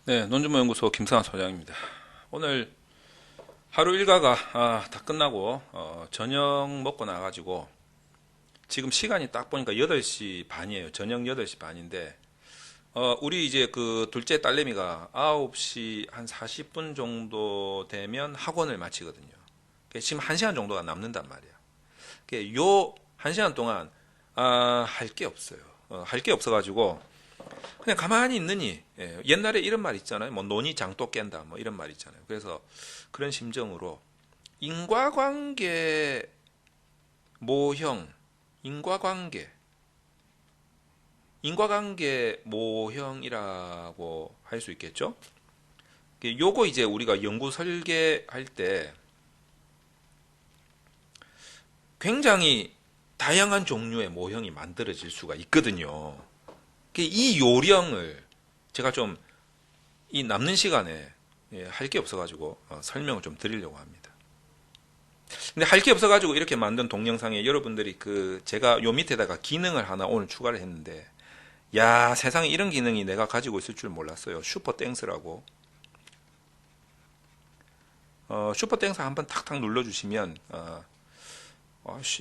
네, 논주모연구소 김상환 소장입니다. 오늘 하루 일과가 다 끝나고 저녁 먹고 나가지고 지금 시간이 딱 보니까 8시 반이에요. 저녁 8시 반인데 우리 이제 그 둘째 딸내미가 9시 한 40분 정도 되면 학원을 마치거든요. 지금 1시간 정도가 남는단 말이야. 요 1시간 동안 할 게 없어요. 할 게 없어가지고 그냥 가만히 있느니, 옛날에 이런 말 있잖아요. 뭐 논이 장독 깬다 뭐 이런 말 있잖아요. 그래서 그런 심정으로 인과관계 모형, 인과관계 모형이라고 할 수 있겠죠. 요거 이제 우리가 연구 설계할 때 굉장히 다양한 종류의 모형이 만들어질 수가 있거든요. 이 요령을 제가 좀 이 남는 시간에 할 게 없어가지고 설명을 좀 드리려고 합니다. 근데 할 게 없어가지고 이렇게 만든 동영상에 여러분들이 제가 요 밑에다가 기능을 하나 오늘 추가를 했는데, 야, 세상에 이런 기능이 내가 가지고 있을 줄 몰랐어요. 슈퍼 땡스라고. 슈퍼 땡스 한번 탁탁 눌러주시면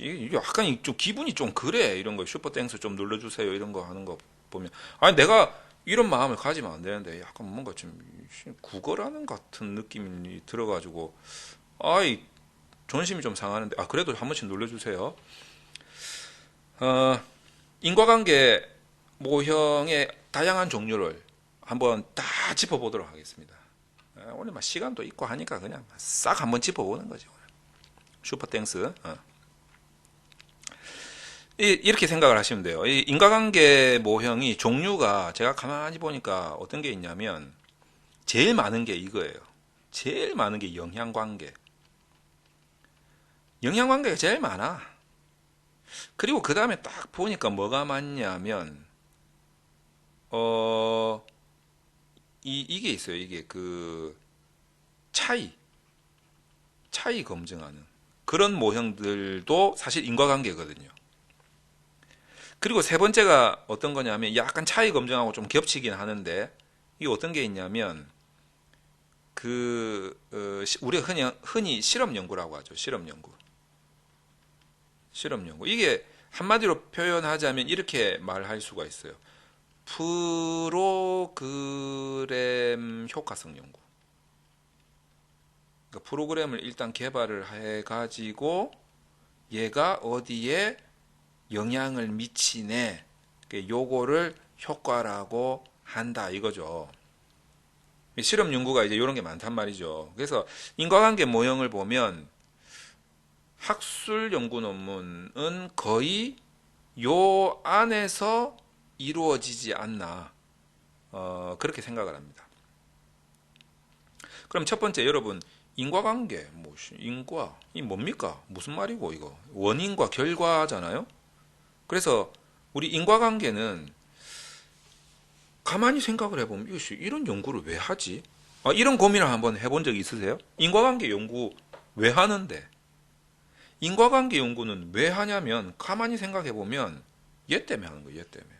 이게 약간 좀 기분이 좀 그래. 이런 거 슈퍼 땡스 좀 눌러주세요. 이런 거 하는 거 보면, 아니 내가 이런 마음을 가지면 안 되는데 약간 뭔가 좀 구걸하는 같은 느낌이 들어가지고 아이 존심이 좀 상하는데, 그래도 한 번씩 눌러주세요. 인과관계 모형의 다양한 종류를 한번 다 짚어보도록 하겠습니다. 오늘 막 시간도 있고 하니까 그냥 싹 한번 짚어보는 거죠. 슈퍼 땡스. 이렇게 생각을 하시면 돼요. 이 인과관계 모형이 종류가 제가 가만히 보니까 어떤 게 있냐면 제일 많은 게 이거예요. 제일 많은 게 영향관계. 영향관계가 제일 많아. 그리고 그 다음에 딱 보니까 뭐가 많냐면 이게 있어요. 이게 차이 검증하는 그런 모형들도 사실 인과관계거든요. 그리고 세 번째가 어떤 거냐면 약간 차이 검증하고 좀 겹치긴 하는데, 이게 어떤 게 있냐면 우리가 흔히 실험 연구라고 하죠. 실험 연구. 이게 한마디로 표현하자면 이렇게 말할 수가 있어요. 프로그램 효과성 연구. 그러니까 프로그램을 일단 개발을 해가지고 얘가 어디에 영향을 미치네. 요거를 효과라고 한다 이거죠. 실험 연구가 이제 이런 게 많단 말이죠. 그래서 인과관계 모형을 보면 학술 연구 논문은 거의 요 안에서 이루어지지 않나, 그렇게 생각을 합니다. 그럼 첫 번째, 여러분 인과관계, 이 뭡니까? 무슨 말이고 이거? 원인과 결과잖아요. 그래서 우리 인과관계는 가만히 생각을 해보면 이런 연구를 왜 하지? 이런 고민을 한번 해본 적이 있으세요? 인과관계 연구 왜 하는데? 인과관계 연구는 왜 하냐면 가만히 생각해보면 얘 때문에 하는 거예요. 얘 때문에.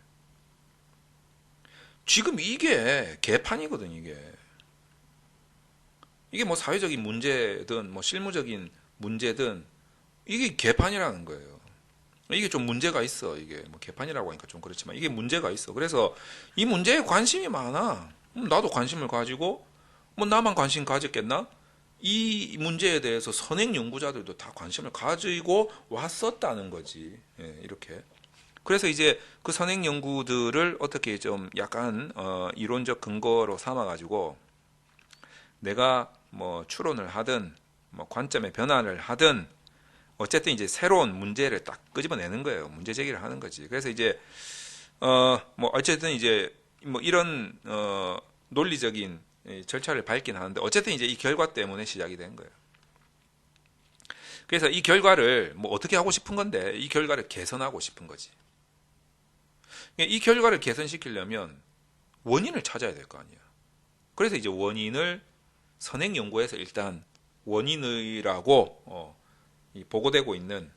지금 이게 개판이거든. 이게 뭐 사회적인 문제든 뭐 실무적인 문제든 이게 개판이라는 거예요. 이게 좀 문제가 있어. 이게 뭐 개판이라고 하니까 좀 그렇지만 이게 문제가 있어. 그래서 이 문제에 관심이 많아. 나도 관심을 가지고, 뭐 나만 관심 가졌겠나? 이 문제에 대해서 선행 연구자들도 다 관심을 가지고 왔었다는 거지. 이렇게. 그래서 이제 그 선행 연구들을 어떻게 좀 약간 이론적 근거로 삼아 가지고 내가 뭐 추론을 하든 뭐 관점의 변화를 하든 어쨌든 이제 새로운 문제를 딱 끄집어내는 거예요. 문제 제기를 하는 거지. 그래서 이제 뭐 어쨌든 이제 뭐 이런 논리적인 절차를 밟긴 하는데, 어쨌든 이제 이 결과 때문에 시작이 된 거예요. 그래서 이 결과를 뭐 어떻게 하고 싶은 건데, 이 결과를 개선하고 싶은 거지. 이 결과를 개선시키려면 원인을 찾아야 될 거 아니야. 그래서 이제 원인을 선행 연구에서 일단 원인이라고 보고되고 있는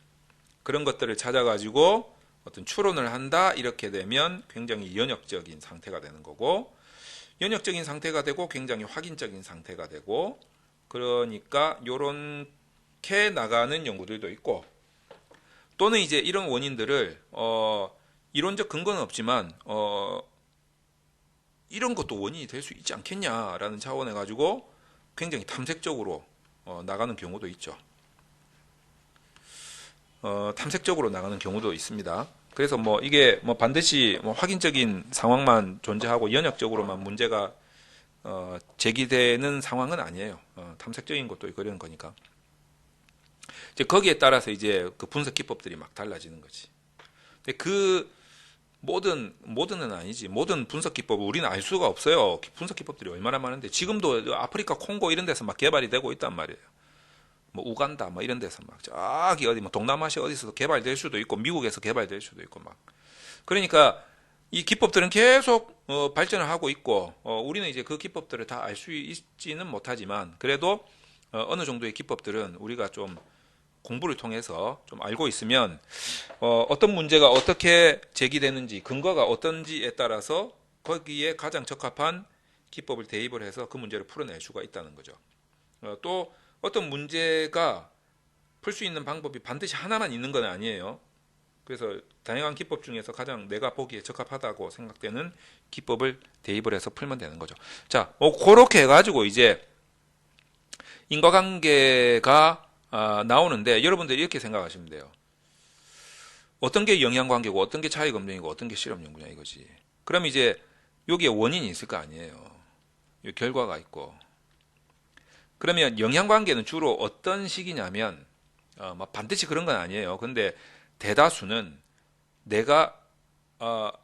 그런 것들을 찾아가지고 어떤 추론을 한다, 이렇게 되면 굉장히 연역적인 상태가 되는 거고, 연역적인 상태가 되고 굉장히 확인적인 상태가 되고, 그러니까 요렇게 나가는 연구들도 있고, 또는 이제 이런 원인들을 이론적 근거는 없지만 이런 것도 원인이 될 수 있지 않겠냐라는 차원에 가지고 굉장히 탐색적으로 나가는 경우도 있죠. 탐색적으로 나가는 경우도 있습니다. 그래서 뭐 이게 뭐 반드시 뭐 확인적인 상황만 존재하고 연역적으로만 문제가 제기되는 상황은 아니에요. 탐색적인 것도 있고 이런 거니까. 이제 거기에 따라서 이제 그 분석 기법들이 막 달라지는 거지. 근데 그 모든은 아니지. 모든 분석 기법을 우리는 알 수가 없어요. 분석 기법들이 얼마나 많은데 지금도 아프리카 콩고 이런 데서 막 개발이 되고 있단 말이에요. 뭐 우간다 뭐 이런 데서 막 저기 어디 뭐 동남아시아 어디서도 개발될 수도 있고 미국에서 개발될 수도 있고 막. 그러니까 이 기법들은 계속 발전을 하고 있고 우리는 이제 그 기법들을 다 알 수 있지는 못하지만 그래도 어느 정도의 기법들은 우리가 좀 공부를 통해서 좀 알고 있으면 어떤 문제가 어떻게 제기되는지 근거가 어떤지에 따라서 거기에 가장 적합한 기법을 대입을 해서 그 문제를 풀어낼 수가 있다는 거죠. 또 어떤 문제가 풀 수 있는 방법이 반드시 하나만 있는 건 아니에요. 그래서 다양한 기법 중에서 가장 내가 보기에 적합하다고 생각되는 기법을 대입을 해서 풀면 되는 거죠. 자, 그렇게 해가지고 이제 인과관계가 나오는데 여러분들 이렇게 생각하시면 돼요. 어떤 게 영향관계고 어떤 게 차이검증이고 어떤 게 실험연구냐 이거지. 그럼 이제 여기에 원인이 있을 거 아니에요. 결과가 있고. 그러면 영향관계는 주로 어떤 식이냐면 반드시 그런 건 아니에요. 근데 대다수는 내가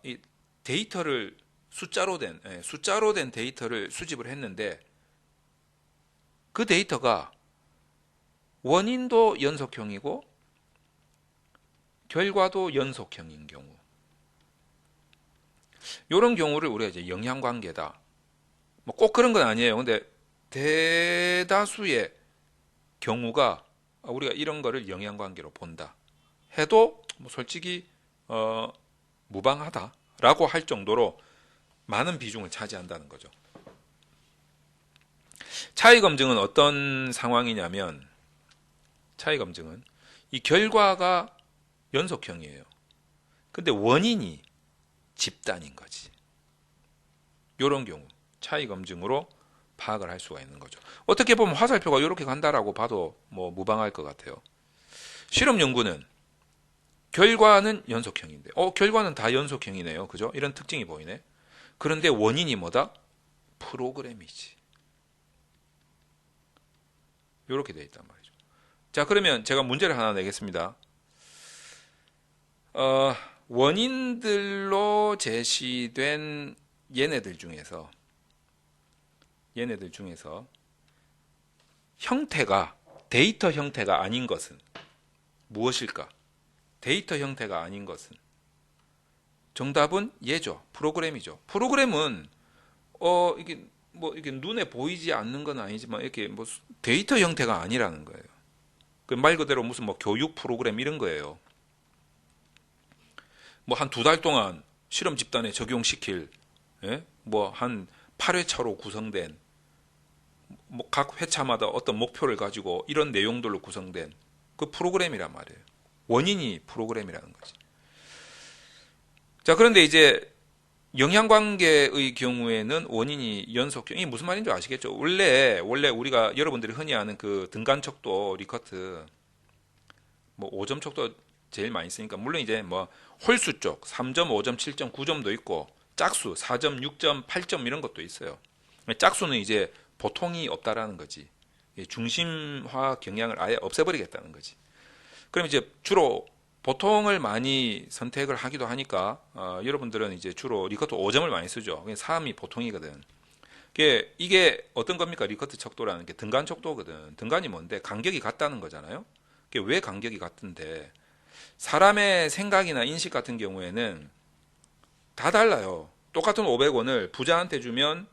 이 데이터를 숫자로 된 데이터를 수집을 했는데 그 데이터가 원인도 연속형이고 결과도 연속형인 경우, 이런 경우를 우리가 이제 영향관계다. 뭐 꼭 그런 건 아니에요. 근데 대다수의 경우가 우리가 이런 거를 영향관계로 본다 해도 뭐 솔직히 무방하다라고 할 정도로 많은 비중을 차지한다는 거죠. 차이검증은 어떤 상황이냐면 차이검증은 이 결과가 연속형이에요. 근데 원인이 집단인 거지. 이런 경우 차이검증으로 파악을 할 수가 있는 거죠. 어떻게 보면 화살표가 이렇게 간다라고 봐도 뭐 무방할 것 같아요. 실험 연구는 결과는 연속형인데, 결과는 다 연속형이네요. 그죠? 이런 특징이 보이네. 그런데 원인이 뭐다? 프로그램이지. 이렇게 돼 있단 말이죠. 자, 그러면 제가 문제를 하나 내겠습니다. 원인들로 제시된 얘네들 중에서 형태가 데이터 형태가 아닌 것은 무엇일까? 데이터 형태가 아닌 것은 정답은 얘죠. 프로그램이죠. 프로그램은 이게 눈에 보이지 않는 건 아니지만 이렇게 뭐 데이터 형태가 아니라는 거예요. 그 말 그대로 무슨 뭐 교육 프로그램 이런 거예요. 뭐 한 2달 동안 실험 집단에 적용시킬 뭐 한 8회차로 구성된 뭐 각 회차마다 어떤 목표를 가지고 이런 내용들로 구성된 그 프로그램이란 말이에요. 원인이 프로그램이라는 거지. 자, 그런데 이제 영향관계의 경우에는 원인이 연속형. 이게 무슨 말인 줄 아시겠죠? 원래 우리가 여러분들이 흔히 아는 그 등간척도 리커트, 뭐 5점 척도 제일 많이 쓰니까 물론 이제 뭐 홀수 쪽 3점, 5점, 7점, 9점도 있고 짝수 4점, 6점, 8점 이런 것도 있어요. 짝수는 이제 보통이 없다라는 거지. 중심화 경향을 아예 없애버리겠다는 거지. 그럼 이제 주로 보통을 많이 선택을 하기도 하니까 여러분들은 이제 주로 리커트 5점을 많이 쓰죠. 3이 보통이거든. 이게 어떤 겁니까? 리커트 척도라는 게 등간 척도거든. 등간이 뭔데? 간격이 같다는 거잖아요. 왜 간격이 같은데? 사람의 생각이나 인식 같은 경우에는 다 달라요. 똑같은 500원을 부자한테 주면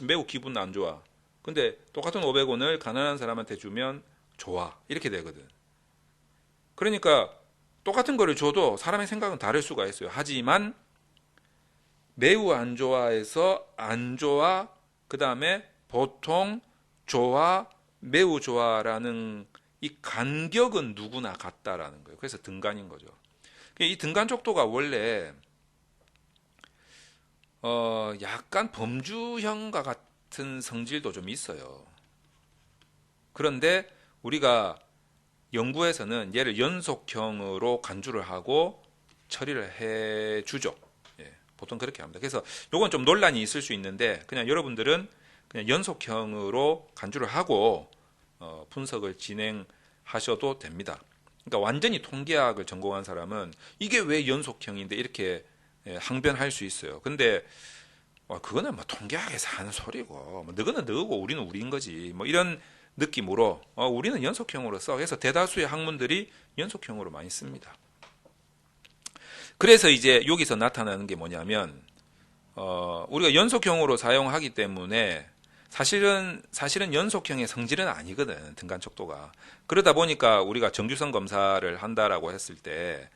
매우 기분 안 좋아. 근데 똑같은 500원을 가난한 사람한테 주면 좋아. 이렇게 되거든. 그러니까 똑같은 거를 줘도 사람의 생각은 다를 수가 있어요. 하지만 매우 안 좋아해서 안 좋아, 그 다음에 보통, 좋아, 매우 좋아라는 이 간격은 누구나 같다라는 거예요. 그래서 등간인 거죠. 이 등간 척도가 원래 약간 범주형과 같은 성질도 좀 있어요. 그런데 우리가 연구에서는 얘를 연속형으로 간주를 하고 처리를 해주죠. 예, 보통 그렇게 합니다. 그래서 요건 좀 논란이 있을 수 있는데 그냥 여러분들은 그냥 연속형으로 간주를 하고 분석을 진행하셔도 됩니다. 그러니까 완전히 통계학을 전공한 사람은 이게 왜 연속형인데 이렇게 항변할 수 있어요. 근데 그거는 뭐 통계학에서 하는 소리고 뭐 너거는 너고 우리는 우리인 거지 뭐 이런 느낌으로 우리는 연속형으로 써. 그래서 대다수의 학문들이 연속형으로 많이 씁니다. 그래서 이제 여기서 나타나는 게 뭐냐면 우리가 연속형으로 사용하기 때문에 사실은 연속형의 성질은 아니거든, 등간 척도가. 그러다 보니까 우리가 정규성 검사를 한다라고 했을 때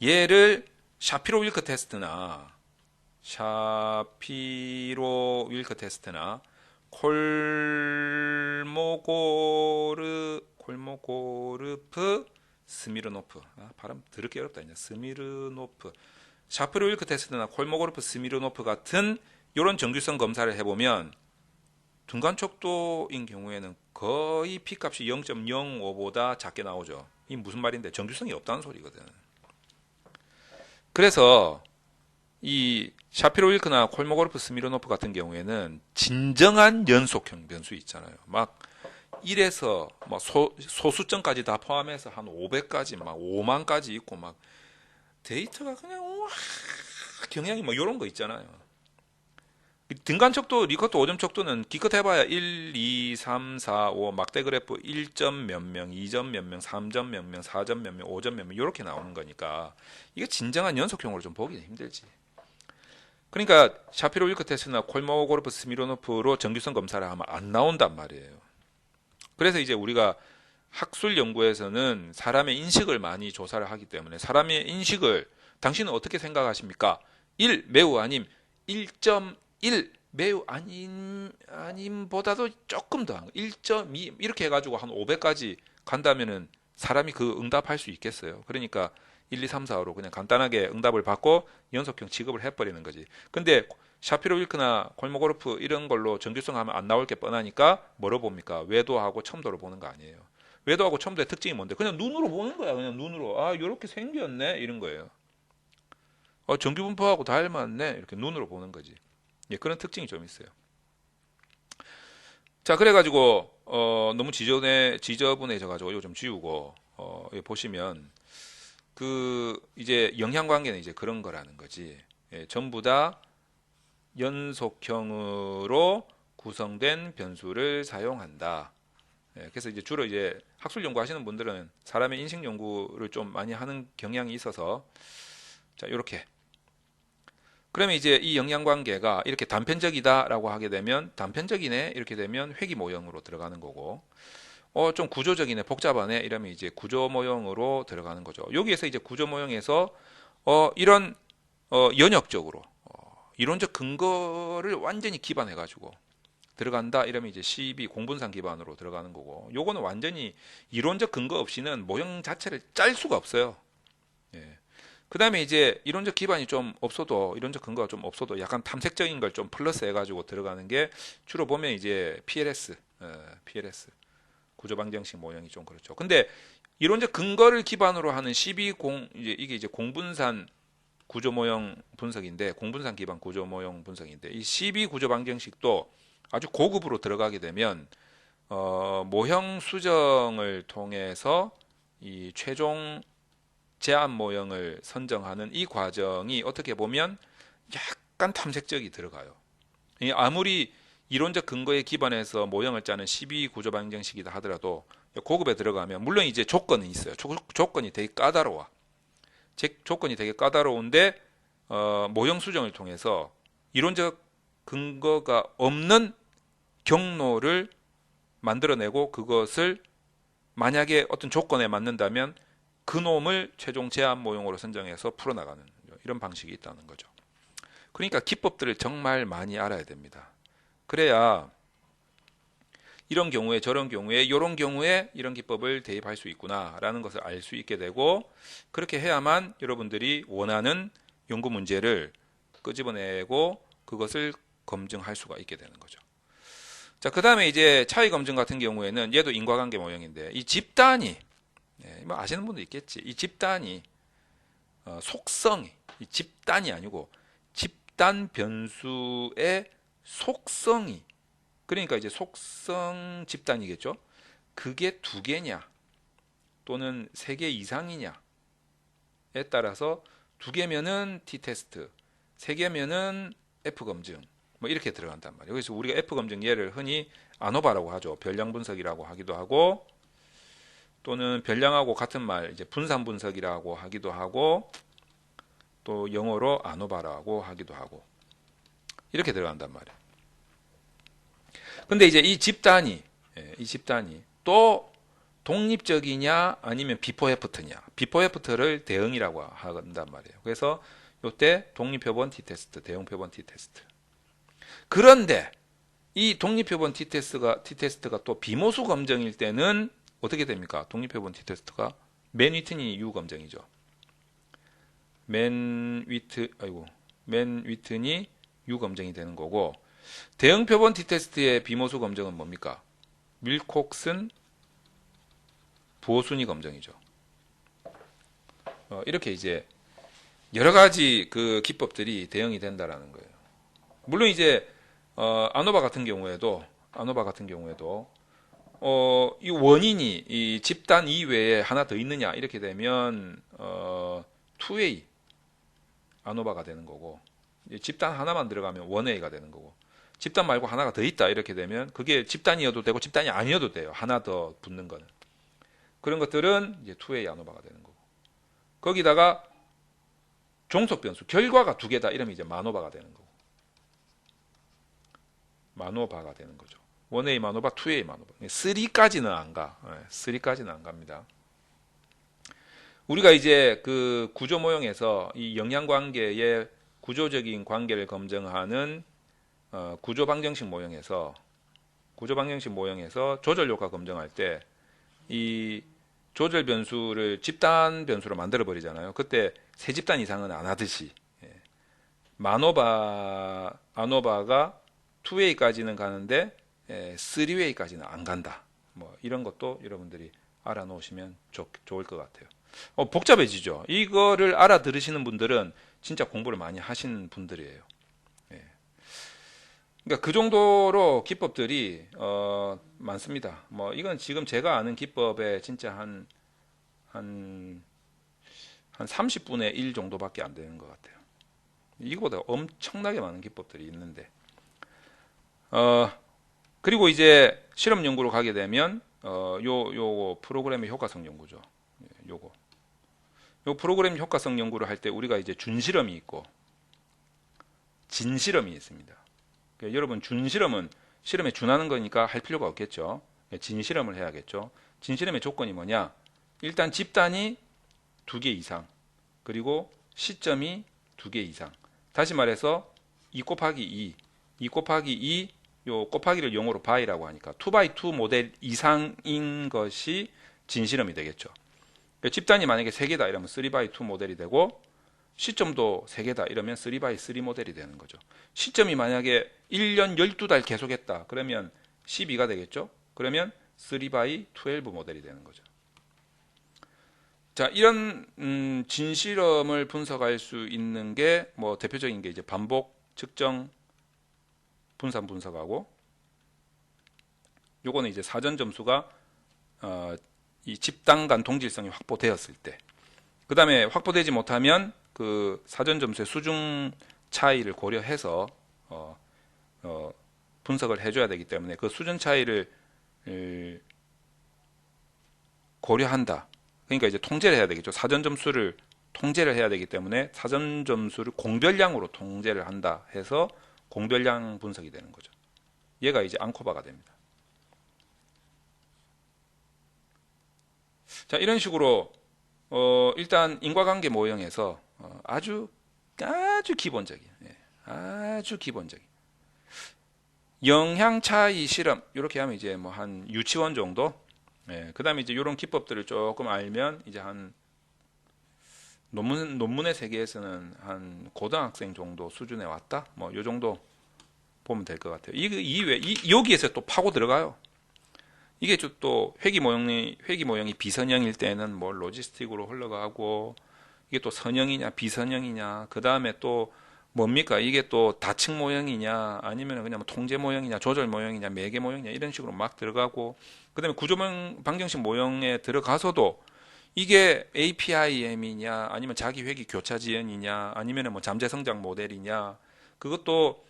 얘를 샤피로 윌크 테스트나 콜모고르프 스미르노프, 발음 더럽게 어렵다. 이제 스미르노프, 샤피로 윌크 테스트나 콜모고르프 스미르노프 같은 이런 정규성 검사를 해보면 등간 척도인 경우에는 거의 P값이 0.05보다 작게 나오죠. 이 무슨 말인데 정규성이 없다는 소리거든. 그래서 이 샤피로 윌크나 콜모고르프 스미르노프 같은 경우에는 진정한 연속형 변수 있잖아요. 막 1에서 막 소수점까지 다 포함해서 한 500까지 막 5만까지 있고 막 데이터가 그냥 우와, 경향이 뭐 이런 거 있잖아요. 등간 척도, 리커트 5점 척도는 기껏 해봐야 1, 2, 3, 4, 5 막대 그래프 1점 몇 명, 2점 몇 명, 3점 몇 명, 4점 몇 명, 5점 몇 명 이렇게 나오는 거니까 이게 진정한 연속형으로 좀 보기는 힘들지. 그러니까 샤피로 윌크 테스트나 콜모고르프 스미르노프로 정규성 검사를 하면 안 나온단 말이에요. 그래서 이제 우리가 학술 연구에서는 사람의 인식을 많이 조사를 하기 때문에 사람의 인식을 당신은 어떻게 생각하십니까? 1 매우 아님, 1.1 매우 아님보다도 조금 더 1.2 이렇게 해가지고 한 500까지 간다면은 사람이 그 응답할 수 있겠어요. 그러니까 1, 2, 3, 4로 그냥 간단하게 응답을 받고 연속형 취급을 해버리는 거지. 근데 샤피로 윌크나 콜모고르프 이런 걸로 정규성 하면 안 나올 게 뻔하니까 뭐로 봅니까? 외도하고 첨도로 보는 거 아니에요. 외도하고 첨도의 특징이 뭔데? 그냥 눈으로 보는 거야. 그냥 눈으로. 아, 이렇게 생겼네. 이런 거예요. 정규분포하고 닮았네. 이렇게 눈으로 보는 거지. 예, 그런 특징이 좀 있어요. 자, 그래가지고 너무 지저분해져가지고 이거 좀 지우고 보시면 그 이제 영향관계는 이제 그런 거라는 거지. 예, 전부 다 연속형으로 구성된 변수를 사용한다. 예, 그래서 이제 주로 이제 학술 연구하시는 분들은 사람의 인식 연구를 좀 많이 하는 경향이 있어서 자, 이렇게. 그러면 이제 이 영향관계가 이렇게 단편적이다라고 하게 되면 단편적이네 이렇게 되면 회귀 모형으로 들어가는 거고 좀 구조적이네 복잡하네 이러면 이제 구조 모형으로 들어가는 거죠. 여기에서 이제 구조 모형에서 이런 연역적으로 이론적 근거를 완전히 기반해 가지고 들어간다 이러면 이제 12 공분산 기반으로 들어가는 거고 요거는 완전히 이론적 근거 없이는 모형 자체를 짤 수가 없어요. 예. 그 다음에 이제 이론적 기반이 좀 없어도 이론적 근거가 좀 없어도 약간 탐색적인 걸 좀 플러스 해가지고 들어가는 게 주로 보면 이제 PLS 구조방정식 모형이 좀 그렇죠. 근데 이론적 근거를 기반으로 하는 12공 이게 이제 공분산 구조 모형 분석인데 공분산 기반 구조 모형 분석인데 이 12 구조 방정식도 아주 고급으로 들어가게 되면 모형 수정을 통해서 이 최종 제안 모형을 선정하는 이 과정이 어떻게 보면 약간 탐색적이 들어가요. 아무리 이론적 근거에 기반해서 모형을 짜는 12 구조 방정식이다 하더라도 고급에 들어가면 물론 이제 조건은 있어요. 조건이 되게 까다로워. 조건이 되게 까다로운데 모형 수정을 통해서 이론적 근거가 없는 경로를 만들어내고 그것을 만약에 어떤 조건에 맞는다면 그 놈을 최종 제안 모형으로 선정해서 풀어나가는 이런 방식이 있다는 거죠. 그러니까 기법들을 정말 많이 알아야 됩니다. 그래야 이런 경우에 저런 경우에 이런 경우에 이런 기법을 대입할 수 있구나라는 것을 알 수 있게 되고, 그렇게 해야만 여러분들이 원하는 연구 문제를 끄집어내고 그것을 검증할 수가 있게 되는 거죠. 자, 그 다음에 이제 차이 검증 같은 경우에는 얘도 인과관계 모형인데, 이 집단이, 뭐 아시는 분도 있겠지. 이 집단이 속성이, 이 집단이 아니고 집단 변수의 속성이, 그러니까 이제 속성 집단이겠죠. 그게 두 개냐 또는 세 개 이상이냐에 따라서 두 개면은 t-테스트, 세 개면은 f-검증, 뭐 이렇게 들어간단 말이에요. 그래서 우리가 f-검증 예를 흔히 아노바라고 하죠. 별량 분석이라고 하기도 하고, 또는 별량하고 같은 말 이제 분산 분석이라고 하기도 하고, 또 영어로 아노바라고 하기도 하고, 이렇게 들어간단 말이에요. 근데 이제 이 집단이 또 독립적이냐 아니면 비포 애프터냐, 비포 애프터를 대응이라고 한단 말이에요. 그래서 이때 독립표본 t-테스트, 대응표본 t-테스트. 그런데 이 독립표본 t-테스트가 또 비모수 검정일 때는 어떻게 됩니까? 독립표본 t-테스트가 맨 위튼이 U 검정이죠. 맨 위튼이 U 검정이 되는 거고, 대응 표본 t-테스트의 비모수 검정은 뭡니까? 밀콕슨 부호순위 검정이죠. 이렇게 이제 여러 가지 그 기법들이 대응이 된다라는 거예요. 물론 이제 아노바 같은 경우에도 이 원인이 이 집단 이외에 하나 더 있느냐 이렇게 되면 2A 아노바가 되는 거고, 집단 하나만 들어가면 1A가 되는 거고, 집단 말고 하나가 더 있다 이렇게 되면 그게 집단이어도 되고 집단이 아니어도 돼요. 하나 더 붙는 거는. 그런 것들은 이제 2A 아노바가 되는 거고, 거기다가 종속 변수 결과가 두 개다 이러면 이제 마노바가 되는 거고, 마노바가 되는 거죠. 1A 마노바, 2A 마노바. 3까지는 안 가. 3까지는 안 갑니다. 우리가 이제 그 구조 모형에서 이 영향관계의 구조적인 관계를 검증하는 구조 방정식 모형에서 조절 효과 검증할 때 이 조절 변수를 집단 변수로 만들어 버리잖아요. 그때 세 집단 이상은 안 하듯이 아노바가 2A까지는 가는데 3A까지는 안 간다. 뭐 이런 것도 여러분들이 알아 놓으시면 좋을 것 같아요. 복잡해지죠. 이거를 알아들으시는 분들은 진짜 공부를 많이 하신 분들이에요. 그러니까 그 정도로 기법들이 많습니다. 뭐 이건 지금 제가 아는 기법의 진짜 한 30분의 1 정도밖에 안 되는 것 같아요. 이거보다 엄청나게 많은 기법들이 있는데, 그리고 이제 실험 연구로 가게 되면 요거 프로그램의 효과성 연구죠. 요 프로그램 효과성 연구를 할 때 우리가 이제 준실험이 있고 진실험이 있습니다. 그러니까 여러분, 준실험은 실험에 준하는 거니까 할 필요가 없겠죠. 진실험을 해야겠죠. 진실험의 조건이 뭐냐? 일단 집단이 2개 이상, 그리고 시점이 2개 이상. 다시 말해서 2 곱하기 2 곱하기 2, 요 곱하기를 영어로 by라고 하니까 2x2 모델 이상인 것이 진실험이 되겠죠. 그러니까 집단이 만약에 3개다 이러면 3x2 모델이 되고, 시점도 3개다 이러면 3x3 모델이 되는 거죠. 시점이 만약에 1년 12달 계속했다 그러면 12가 되겠죠. 그러면 3x12 모델이 되는 거죠. 자, 이런 진실험을 분석할 수 있는 게 뭐 대표적인 게 이제 반복, 측정, 분산 분석하고, 요거는 이제 사전 점수가 이 집단 간 동질성이 확보되었을 때, 그 다음에 확보되지 못하면 그 사전 점수의 수중 차이를 고려해서 분석을 해줘야 되기 때문에 그 수준 차이를 고려한다. 그러니까 이제 통제를 해야 되겠죠. 사전 점수를 통제를 해야 되기 때문에 사전 점수를 공별량으로 통제를 한다 해서 공별량 분석이 되는 거죠. 얘가 이제 앙코바가 됩니다. 자, 이런 식으로 일단 인과관계 모형에서 아주 기본적인 아주 기본적인 영향 차이 실험 이렇게 하면 이제 뭐 한 유치원 정도. 예, 그다음에 이제 이런 기법들을 조금 알면 이제 한 논문의 세계에서는 한 고등학생 정도 수준에 왔다. 뭐 요 정도 보면 될 것 같아요. 여기에서 또 파고 들어가요. 이게 또 회기 모형이 비선형일 때는 뭐 로지스틱으로 흘러가고 이게 또 선형이냐 비선형이냐 그 다음에 또 뭡니까 이게 또 다층 모형이냐 아니면 그냥 뭐 통제 모형이냐 조절 모형이냐 매개 모형이냐 이런 식으로 막 들어가고 그 다음에 구조모 방정식 모형에 들어가서도 이게 APIM이냐 아니면 자기 회귀 교차 지연이냐 아니면 뭐 잠재 성장 모델이냐 그것도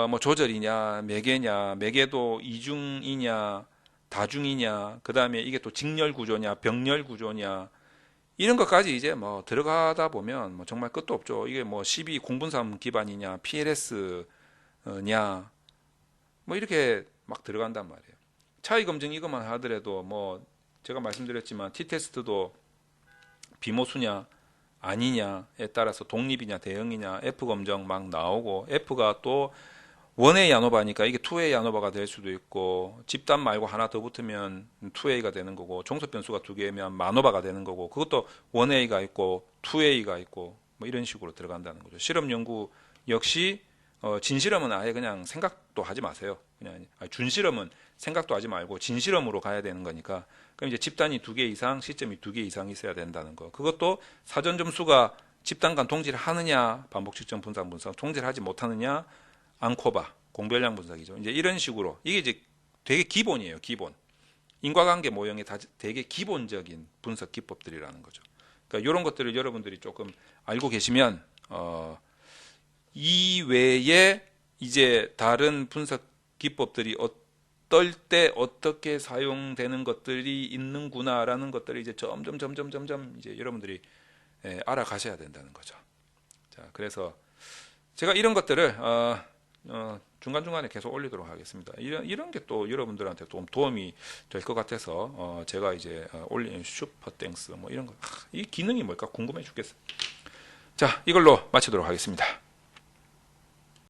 뭐 조절이냐 매개냐 매개도 이중이냐 다중이냐 그 다음에 이게 또 직렬 구조냐 병렬 구조냐 이런 것까지 이제 뭐 들어가다 보면 뭐 정말 끝도 없죠. 이게 뭐 12 공분삼 기반이냐 PLS냐 뭐 이렇게 막 들어간단 말이에요. 차이 검증 이것만 하더라도 뭐 제가 말씀드렸지만 T테스트도 비모수냐 아니냐에 따라서 독립이냐 대응이냐 F 검정 막 나오고 F가 또 원웨이 아노바니까 이게 투웨이 아노바가 될 수도 있고 집단 말고 하나 더 붙으면 투웨이가 되는 거고 종속 변수가 두 개면 마노바가 되는 거고 그것도 원웨이가 있고 투웨이가 있고 뭐 이런 식으로 들어간다는 거죠. 실험 연구 역시 진실험은 아예 그냥 생각도 하지 마세요. 그냥 준실험은 생각도 하지 말고 진실험으로 가야 되는 거니까 그럼 이제 집단이 두 개 이상 시점이 두 개 이상 있어야 된다는 거. 그것도 사전 점수가 집단 간 동지를 하느냐 반복 측정 분산 동지를 하지 못하느냐 앙코바 공별량 분석이죠. 이제 이런 식으로 이게 이제 되게 기본이에요. 기본 인과관계 모형의 되게 기본적인 분석 기법들이라는 거죠. 그러니까 이런 것들을 여러분들이 조금 알고 계시면 이 외에 이제 다른 분석 기법들이 어떨 때 어떻게 사용되는 것들이 있는구나라는 것들을 이제 점점 이제 여러분들이 알아가셔야 된다는 거죠. 자, 그래서 제가 이런 것들을 중간중간에 계속 올리도록 하겠습니다. 이런 게 또 여러분들한테 좀 도움이 될 것 같아서 제가 이제 올린 슈퍼땡스 뭐 이런 거 이 기능이 뭘까 궁금해 죽겠어요. 자, 이걸로 마치도록 하겠습니다.